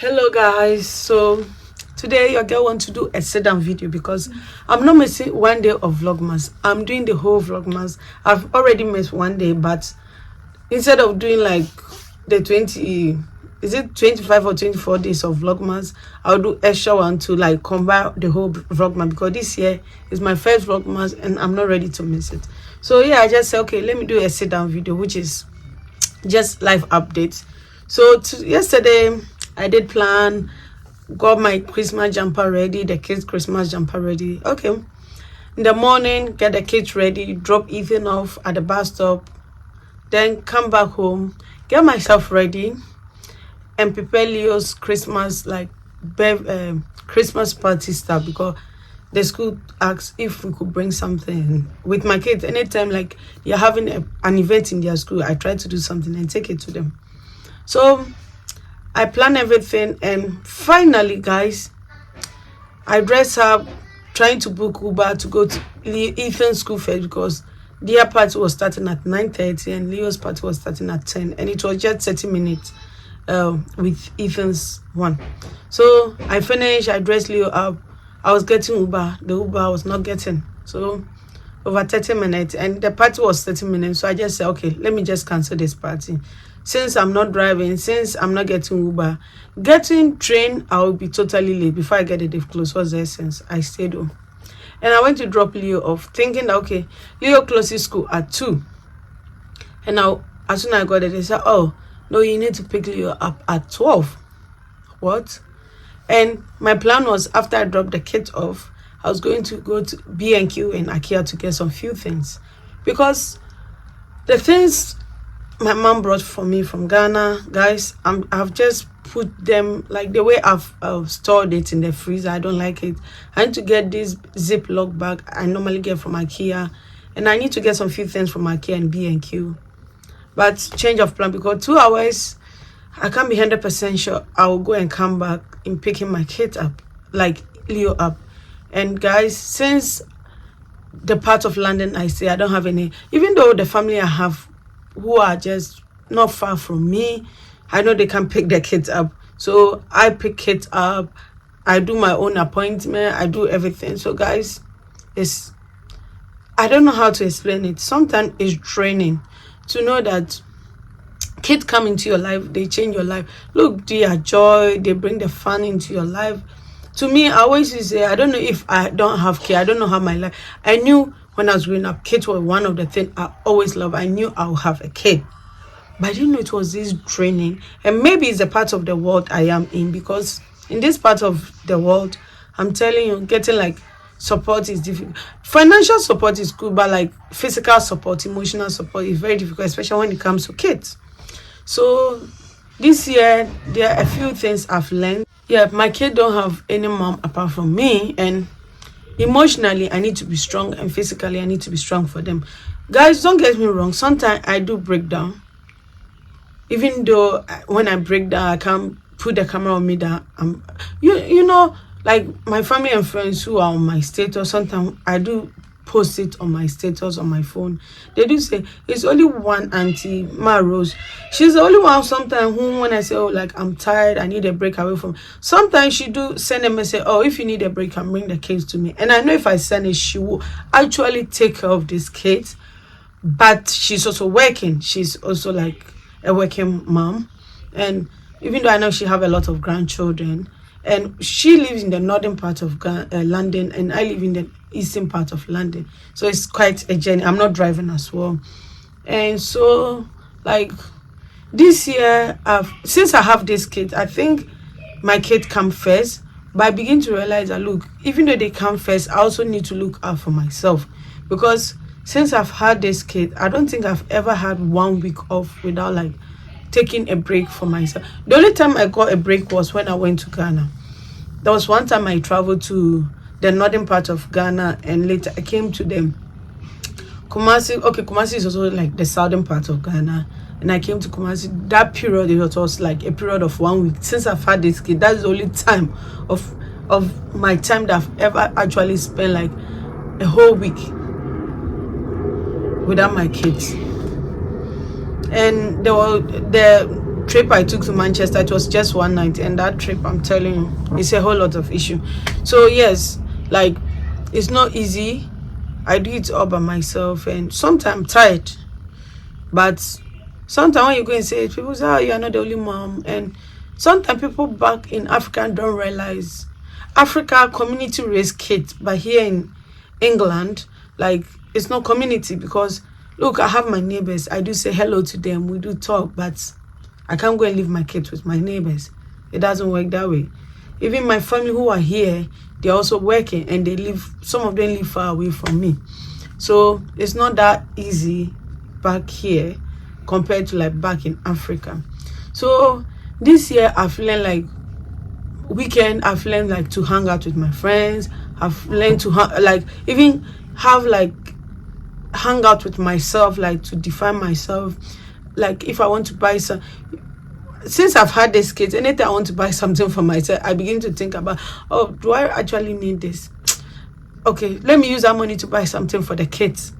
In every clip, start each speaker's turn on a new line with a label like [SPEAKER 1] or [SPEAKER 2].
[SPEAKER 1] Hello guys, so today your girl want to do a sit down video because I'm not missing one day of Vlogmas. I'm doing the whole Vlogmas. I've already missed one day, but instead of doing like the 25 or 24 days of Vlogmas, I'll do extra one to like combine the whole Vlogmas because this year is my first Vlogmas and I'm not ready to miss it. So yeah, I just said okay, let me do a sit down video, which is just live updates. So yesterday I did plan, got my Christmas jumper ready, the kids Christmas jumper ready. Okay, in the morning, get the kids ready, drop Ethan off at the bus stop, then come back home, get myself ready and prepare Leo's Christmas Christmas party stuff because the school asked if we could bring something with my kids. Anytime like you're having an event in their school, I try to do something and take it to them. So I plan everything, and finally guys, I dress up trying to book Uber to go to Ethan's school first because their party was starting at 9:30 and Leo's party was starting at 10, and it was just 30 minutes with Ethan's one. So I finished, I dressed Leo up, I was getting Uber, the Uber I was not getting, so over 30 minutes, and the party was 30 minutes. So I just said okay, let me just cancel this party. Since I'm not driving, since I'm not getting Uber, getting train, I will be totally late. Before I get it, they've closed. What's the essence? I stayed home. And I went to drop Leo off, thinking that, okay, Leo closes school at 2. And now, as soon as I got there, they said, oh, no, you need to pick Leo up at 12. What? And my plan was, after I dropped the kids off, I was going to go to B&Q and IKEA to get some few things. Because the things my mom brought for me from Ghana, guys, I've just put them like the way I've stored it in the freezer. I don't like it. I need to get this Ziploc bag I normally get from IKEA, and I need to get some few things from IKEA and B&Q. But change of plan because 2 hours, I can't be 100% sure I will go and come back in picking my kid up, like Leo up. And guys, since the part of London I stay, I don't have any, even though the family I have who are just not far from me, I know they can pick their kids up. So I pick kids up, I do my own appointment, I do everything. So guys, I don't know how to explain it. Sometimes it's draining to know that kids come into your life, they change your life. Look, they are joy, they bring the fun into your life. To me, I always say, I don't know if I don't have kids, I don't know how my life. I knew when I was growing up, kids were one of the things I always loved. I knew I would have a kid, but I didn't know it was this draining. And maybe it's the part of the world I am in, because in this part of the world, I'm telling you, getting like support is difficult. Financial support is good, but like physical support, emotional support is very difficult, especially when it comes to kids. So this year, there are a few things I've learned. Yeah, my kid don't have any mom apart from me, and emotionally I need to be strong, and physically I need to be strong for them. Guys, don't get me wrong, sometimes I do break down, even though when I break down I can't put the camera on me that I'm you know, like my family and friends who are on my status, sometimes I do post it on my status on my phone. They do say it's only one auntie, Ma Rose, she's the only one sometimes who, when I say, oh, like I'm tired, I need a break away from, sometimes she do send a message, oh, if you need a break, can bring the kids to me. And I know if I send it, she will actually take care of these kids. But she's also working, she's also like a working mom, and even though I know she have a lot of grandchildren, and she lives in the northern part of London, and I live in the eastern part of London, so it's quite a journey. I'm not driving as well. And so like this year, since I have this kid, I think my kid come first, but I begin to realize that look, even though they come first, I also need to look out for myself, because since I've had this kid, I don't think I've ever had 1 week off without like taking a break for myself. The only time I got a break was when I went to Ghana. There was one time I traveled to the northern part of Ghana, and later I came to the Kumasi. Okay, Kumasi is also like the southern part of Ghana, and I came to Kumasi. That period, it was like a period of 1 week. Since I've had this kid, that's the only time of my time that I've ever actually spent like a whole week without my kids. And there were trip I took to Manchester, it was just one night, and that trip, I'm telling you, it's a whole lot of issue. So yes, like, it's not easy. I do it all by myself, and sometimes I'm tired. But sometimes when you go and say it, people say, oh, you're not the only mom. And sometimes people back in Africa don't realize Africa community raise kids, but here in England, like, it's not community. Because look, I have my neighbors, I do say hello to them, we do talk, but I can't go and leave my kids with my neighbors. It doesn't work that way. Even my family who are here, they're also working, and they live, some of them live far away from me. So it's not that easy back here compared to like back in Africa. So this year I've learned, like, weekend, I've learned like to hang out with my friends. I've learned to like even have like hang out with myself, like to define myself. Like if I want to buy some, since I've had these kids, anytime I want to buy something for myself, I begin to think about, oh, do I actually need this? Okay, let me use that money to buy something for the kids.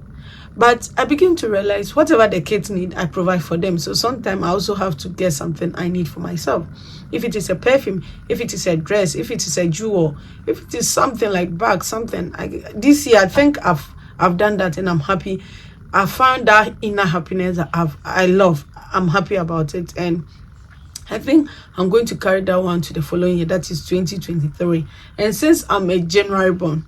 [SPEAKER 1] But I begin to realize whatever the kids need, I provide for them. So sometimes I also have to get something I need for myself. If it is a perfume, if it is a dress, if it is a jewel, if it is something like bag, something. This year I think I've done that, and I'm happy. I found that inner happiness that I love. I'm happy about it, and I think I'm going to carry that one to the following year, that is 2023. And since I'm a January born,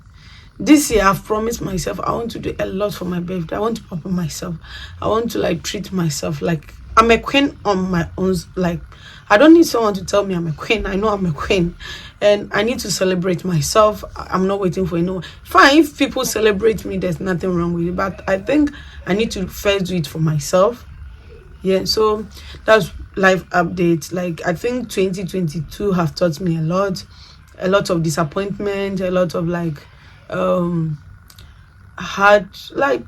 [SPEAKER 1] this year I've promised myself I want to do a lot for my birthday. I want to pamper myself. I want to like treat myself like I'm a queen on my own. Like, I don't need someone to tell me I'm a queen. I know I'm a queen, and I need to celebrate myself. I'm not waiting for anyone. Fine, if people celebrate me, there's nothing wrong with it, but I think I need to first do it for myself. Yeah, so that's life update. Like, I think 2022 have taught me a lot of disappointment, a lot of like had like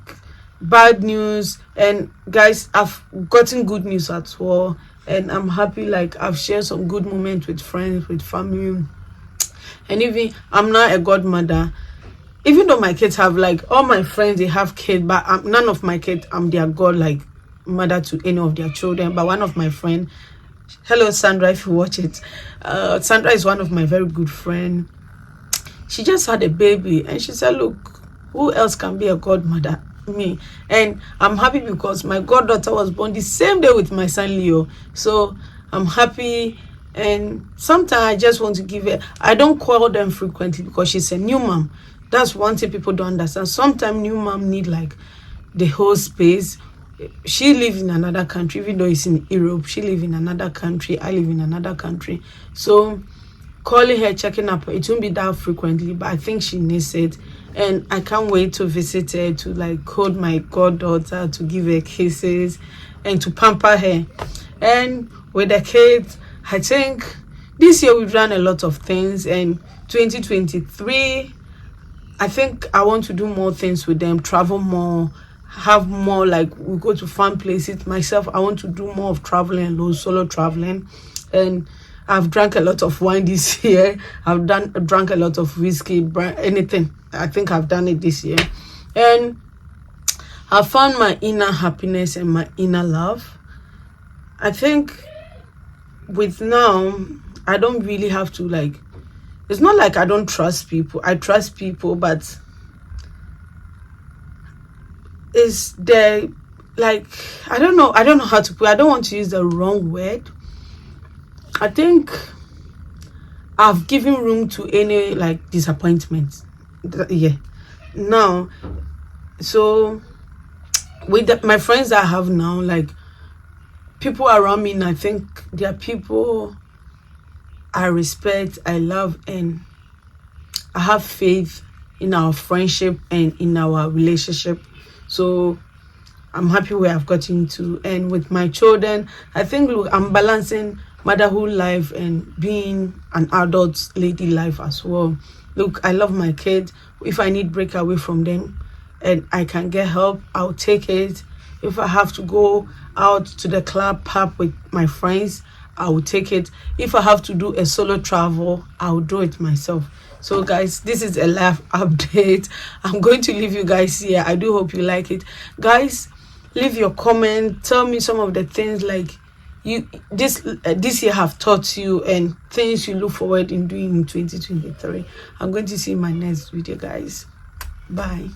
[SPEAKER 1] bad news, and guys, I've gotten good news as well, and I'm happy. Like, I've shared some good moments with friends, with family, and even I'm not a godmother. Even though my kids have, like, all my friends, they have kids, but none of my kids, I'm their god, like mother to any of their children. But one of my friend, hello Sandra, if you watch it, Sandra is one of my very good friend. She just had a baby, and she said, look, who else can be a godmother? Me. And I'm happy because my goddaughter was born the same day with my son Leo. So I'm happy. And sometimes I just want to give her, I don't call them frequently because she's a new mom. That's one thing people don't understand. Sometimes new mom need like the whole space. She lives in another country, even though it's in Europe. She lives in another country. I live in another country. So calling her, checking up, it won't be that frequently, but I think she needs it. And I can't wait to visit her, to like hold my goddaughter, to give her kisses, and to pamper her. And with the kids, I think this year we've done a lot of things, and 2023, I think I want to do more things with them, travel more, have more, like we go to fun places. Myself, I want to do more of traveling, solo traveling. And I've drank a lot of wine this year. I've drank a lot of whiskey, anything. I think I've done it this year. And I found my inner happiness and my inner love. I think with now, I don't really have to like, it's not like I don't trust people. I trust people, but it's the, like, I don't know how to put it. I don't want to use the wrong word. I think I've given room to any like disappointments. Yeah. Now, so with my friends I have now, like people around me, and I think they are people I respect, I love, and I have faith in our friendship and in our relationship. So I'm happy where I've gotten to. And with my children, I think, look, I'm balancing motherhood life and being an adult lady life as well. Look, I love my kids. If I need break away from them and I can get help, I'll take it. If I have to go out to the club, pub with my friends, I will take it. If I have to do a solo travel, I'll do it myself. So guys, this is a life update. I'm going to leave you guys here. I do hope you like it. Guys, leave your comment. Tell me some of the things like this year have taught you, and things you look forward in doing in 2023. I'm going to see you in my next video, guys. Bye.